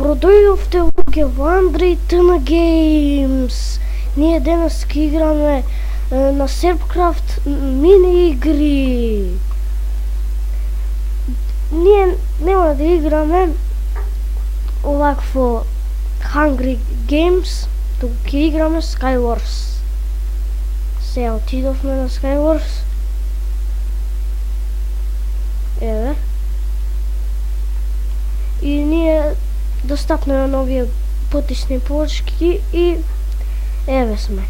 Добродојдовте луѓе во Андрей Тна Геймс. Ние денес ке играме на Серпкрафт мини игри. Ние нема да играме овакво Hungry Games, туку ке играме Skywars. Сега отидовме на Skywars. Еве. И ние да стапнеме на овие потисни полочки и еве сме.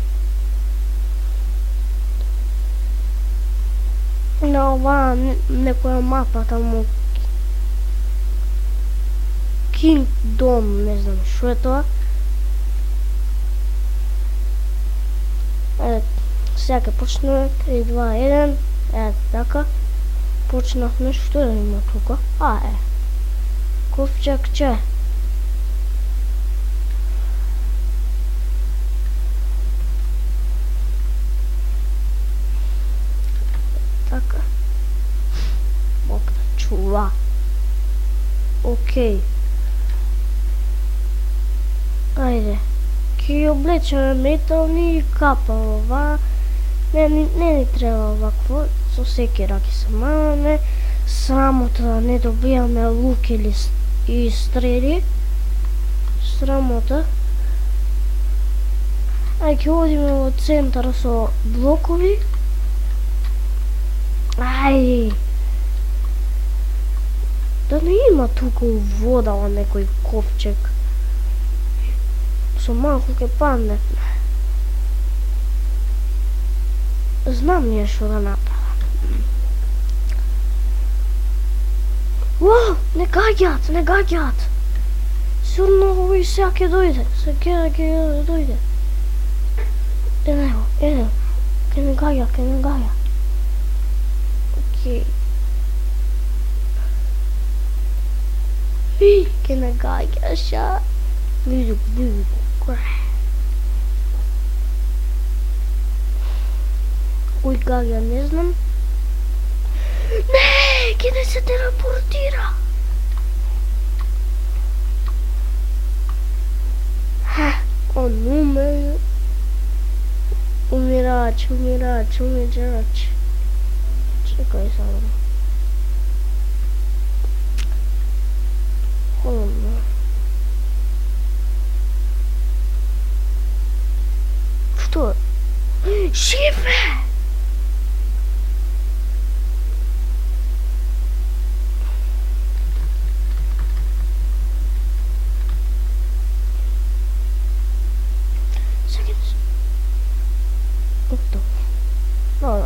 На оваа некоја мапа таму Kingdom, не знам што е тоа. Сега ке почнеме 3, 2, 1. Така. Почнавме, што да има тука? Ковчегче. Така. Бог да чува. Окей. Ајде. Ке ја облечеме метални капа ова. Не ни треба овакво. Со секера ке се маваме. Срамота да не добијаме лук или и стрели. Срамота. Ке одиме во центар со блокови. Да не има тука вода во некој ковчег. Со малку ке падне. Знам ние што да направам. Не гаѓаат. Сигурно овој сега ке дојде. Сега ке дојде. Ене, ке не гаѓа. Окей. Ке не гаѓаша. Виду. Кој гаѓа, не знам. Не, ке не се телепортира. Он умер. Умирач. Чекај само. Што? Жив е!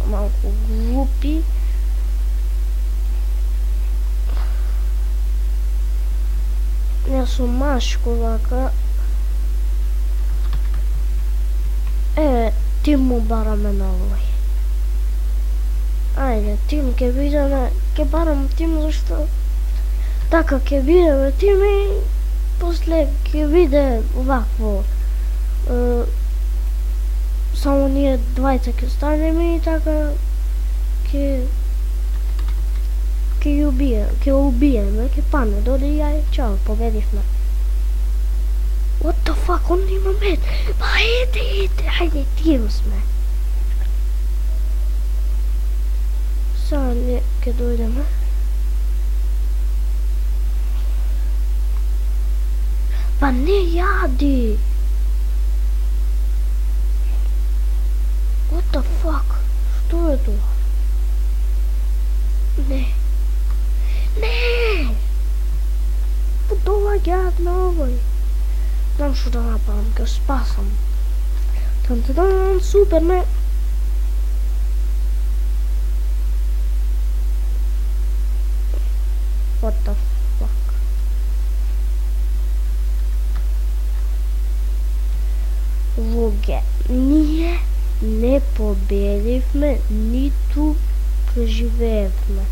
Малку глупи. Јас сум машко вака. Тим му бараме на овој. Ајде, тим ке видиме, ке барам тим зашто. Така ке видиме тим и после ке виде овакво. Само ние двајца ке станеме и така ке убиеме, ке пане, доди јај, чао, победивме. What the fuck, он има мет. Ајде, тим сме. Сега ние ке дојдеме. Па не јади. What the fuck? Што е тоа? Не! Подоаѓаат на овој. Знам што да направам, ке спасам. Супер, не! What the fuck? Луѓе, ние не победивме, ниту преживеевме.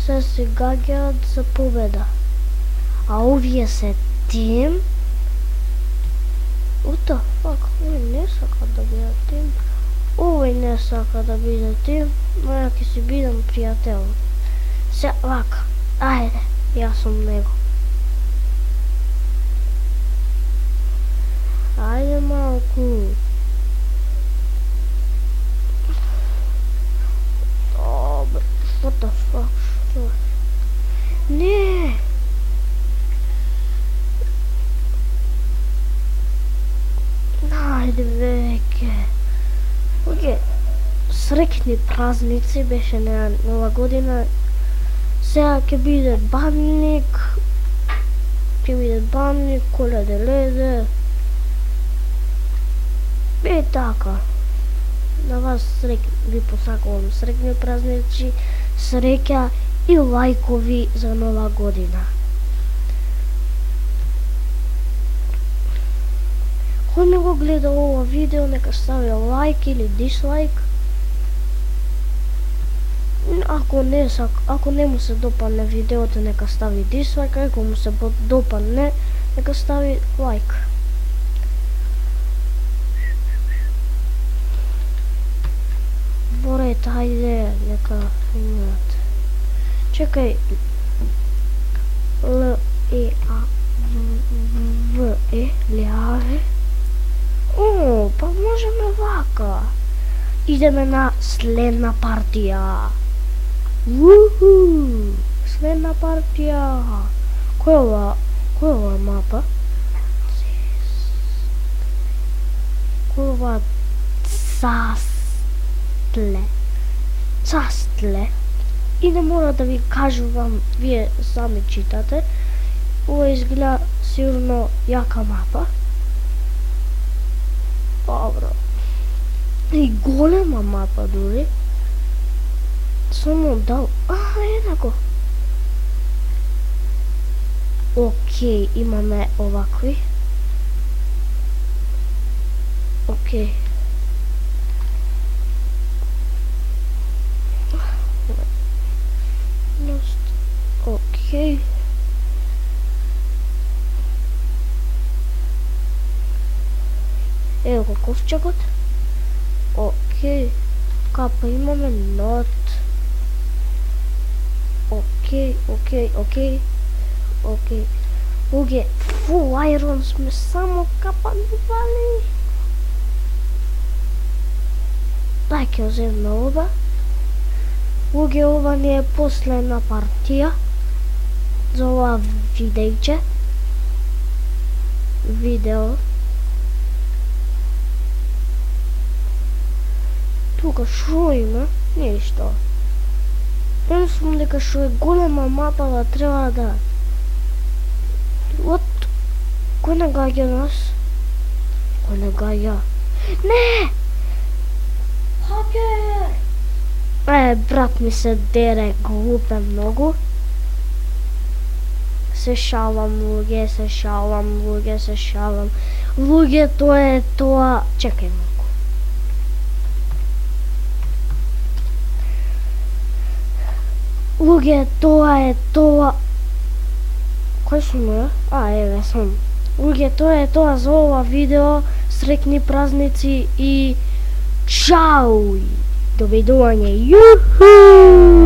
Сега се гаѓаат за победа. А овие се тим. What the fuck? Овој не сака да биде тим. Овој не сака да биде тим. Но ја ќе си бидам пријател. Се вака. Ајде. Јас сум него. Ајде малку. Добре, what the fuck, што? Не! Ајде веќе. Оке, среќни празници беше нова година. Сега ќе биде банник, коледе леде. И така. На вас ви посакувам среќни празници, среќа и лајкови за нова година. Кој не го гледа ова видео, нека стави лайк или дислайк. Ако не му се допадне видеото, нека стави дислайк, ако му се допадне, нека стави лайк. Борете, хајде, нека имате. Чекај. Л-Е-А-В-Е, Лјаве. О, па можеме вака. Идеме на следна партија. Уху! Следна партија. Кој е ова мапа? Кој е ова Цастле. И не мора да ви кажувам, вие сами читате. Ова изгледа сигурно јака мапа. Добро. И голема мапа дури. Само дал... еднако. Океј, имаме овакви. Океј. Океј. Ево го ковчегот. Океј. Капа имаме нот. Океј. Луѓе, фул айрон сме, само капа не вали. Дај ќе оземме ова. Луѓе, ова ни е последна партија за ова видео. Тука шо има? Ништо. Мислам дека шо е голема мапа да треба да... What? Кој не гаѓа нас? Кој не гаѓа? Не! Хакер! Брат ми се дере, глупе многу. Се шалам, луѓе. Луѓе, тоа е тоа... Чекај малку. Луѓе, тоа е тоа... Кој сум ја? Еве сум. Луѓе, тоа е тоа за ова видео. Среќни празници и... Чао! Довидување. Јуху!